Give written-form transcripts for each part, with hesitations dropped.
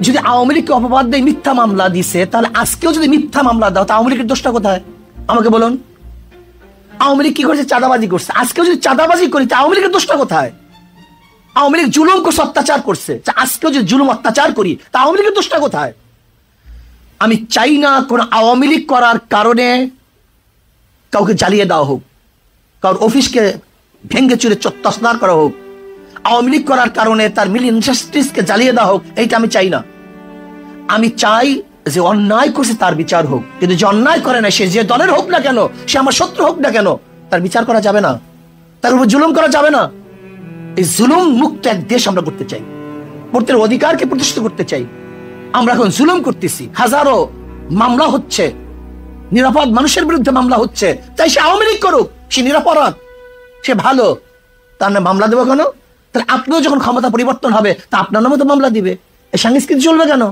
যদি আওয়ামী লীগকে অপবাদ দিয়ে মিথ্যা মামলা দিছে, তাহলে আজকেও যদি মিথ্যা মামলা দাও, তা আওয়ামী লীগের দোষটা কোথায় আমাকে বলুন? আওয়ামী লীগ কি করছে? চাঁদাবাজি করছে। আজকেও যদি চাঁদাবাজি করি, তা আওয়ামী লীগের দোষটা কোথায়? আওয়ামী লীগ জুলুম করছে, অত্যাচার করছে, আজকেও যদি জুলুম অত্যাচার করি, তা আওয়ামী লীগের দোষটা কোথায়? আমি চাই না কোন আওয়ামী লীগ করার কারণে কাউকে জ্বালিয়ে দেওয়া হোক, কারোর অফিসকে ভেঙ্গে চুরে তছনছ করা হোক, আওয়ামী লীগ করার কারণে তার মিল ইন্ডাস্ট্রিজকে জ্বালিয়ে দেওয়া হোক। এইটা আমি চাই না। আমি চাই যে অন্যায় করছে তার বিচার হোক, কিন্তু যে অন্যায় করে না, সে যে দলের হোক না কেন, সে আমার শত্রু হোক না কেন, তার বিচার করা যাবে না, তার উপর জুলুম করা যাবে না। এই জুলুম মুক্ত এক দেশ আমরা করতে চাই, প্রত্যেকের অধিকারকে প্রতিষ্ঠিত করতে চাই। আমরা এখন জুলুম করতেছি, হাজারো মামলা হচ্ছে, নিরাপদ মানুষের বিরুদ্ধে মামলা হচ্ছে। তাই সে আওয়ামী লীগ করুক, সে নিরাপরাধ, সে ভালো, তার নামে মামলা দেবো কেন? তাহলে আপনিও যখন ক্ষমতা পরিবর্তন হবে, তা আপনার নামে তো মামলা দিবে। এই সংস্কৃতি চলবে কেন?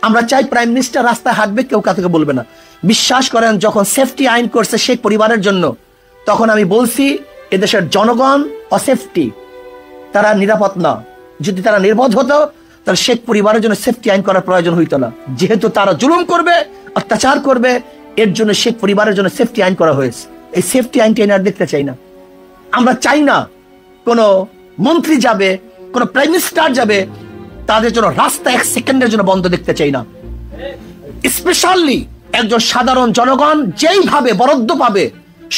আমরা চাই প্রাইম মিনিস্টার রাস্তায় হাঁটবে, কেউ কাউকে বলবে না। বিশ্বাস করেন, যখন সেফটি আইন করছে শেখ পরিবারের জন্য, তখন আমি বলছি এদেশের জনগণ অসেফটি, তারা নিরাপদ না। যদি তারা নিরাপদ হতো, তাহলে শেখ পরিবারের জন্য সেফটি আইন করার প্রয়োজন হইতো না। যেহেতু তারা জুলুম করবে, অত্যাচার করবে, এর জন্য শেখ পরিবারের জন্য সেফটি আইন করা হয়েছে। এই সেফটি আইনটি আর দেখতে চাই না। আমরা চাই না কোন মন্ত্রী যাবে, কোন প্রাইম মিনিস্টার যাবে, তাদের জন্য রাস্তা এক সেকেন্ডের জন্য বন্ধ দেখতে চাই না। স্পেশালি একজন সাধারণ জনগণ যেইভাবে বরাদ্দ পাবে,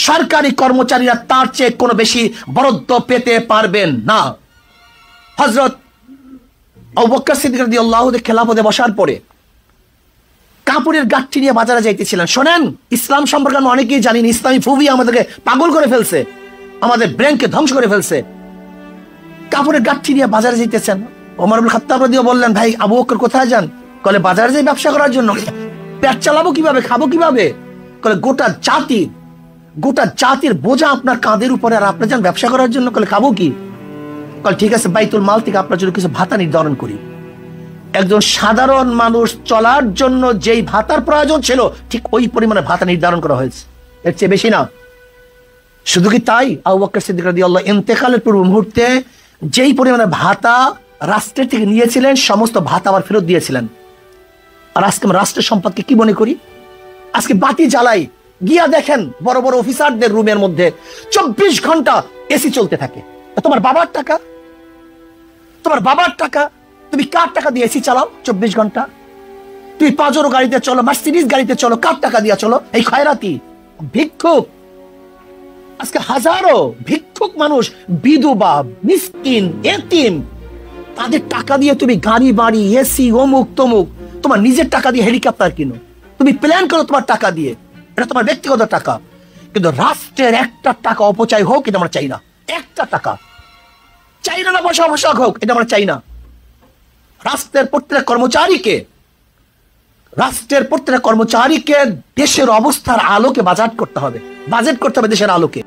সরকারি কর্মচারীরা তার চেয়ে কোনো বেশি বরাদ্দ পেতে পারবেন না। হযরত আবু বকর সিদ্দিক রাদিয়াল্লাহু আনহু খেলাফতে বসার পরে কাপড়ের গাঁটটি নিয়ে বাজারে যাইতেছিলেন। শোনেন, ইসলাম সম্পর্কে আমরা অনেকেই জানি না। ইসলামী ফুবিয়া আমাদেরকে পাগল করে ফেলছে, আমাদের ব্রেনকে ধ্বংস করে ফেলছে। কাপড়ের গাঁটটি নিয়ে বাজারে যাইতেছেন। ওমর ইবনে খাত্তাব রাদিয়াল্লাহু বললেন, ভাই আবু বকর কোথায় যান? বলে বাজারে যাই ব্যবসা করার জন্য। পেট চালাবো কিভাবে, খাবো কিভাবে? বলে গোটা জাতির বোঝা আপনার কাঁধের উপরে, আর আপনি যান ব্যবসা করার জন্য। বলে খাবো কি? বলে ঠিক আছে, বাইতুল মাল থেকে আপনার জন্য কিছু ভাতা নির্ধারণ করি। একজন সাধারণ মানুষ চলার জন্য যেই ভাতার প্রয়োজন ছিল, ঠিক ওই পরিমাণে ভাতা নির্ধারণ করা হয়েছে, এর চেয়ে বেশি না। শুধু কি তাই, আবু বকর সিদ্দিক রাদিয়াল্লাহু আনহু ইন্তেকালের পূর্ব মুহূর্তে যেই পরিমাণে ভাতা রাষ্ট্রের থেকে নিয়েছিলেন, সমস্ত ভাতা আবার ফেরত দিয়েছিলেন। আর আজকে আমরা রাষ্ট্রের সম্পদকে কি মনে করি? আজকে বাতি জ্বালাই, গিয়া দেখেন বড় বড় অফিসারদের রুমের মধ্যে 24 ঘন্টা এসি চলতে থাকে। তোমার বাবার টাকা, তোমার বাবার টাকা, তুমি কার টাকা দিয়ে এসি চালাও 24 ঘন্টা? তুমি পাজেরো গাড়িতে চলো, মার্সিডিজ গাড়িতে চলো, কার টাকা দিয়ে চলো? এই খয়রাতি ভিক্ষুক। আজকে হাজারো ভিক্ষুক মানুষ, বিধবা, মিসকিন, এতিম, তাদের টাকা দিয়ে তুমি গাড়ি বাড়ি, এসি, অমুক তমুক, তোমার নিজের টাকা দিয়ে হেলিকপ্টার কিনো, তুমি প্ল্যান করো তোমার টাকা দিয়ে, এটা তোমার ব্যক্তিগত টাকা। কিন্তু রাষ্ট্রের একটা টাকা অপচয় হোক, এটা আমরা চাই না। একটা টাকা চাই না, বসা হোক, এটা আমরা চাই না। রাষ্ট্রের প্রত্যেক কর্মচারীকে দেশের অবস্থার আলোকে বাজেট করতে হবে দেশের আলোকে।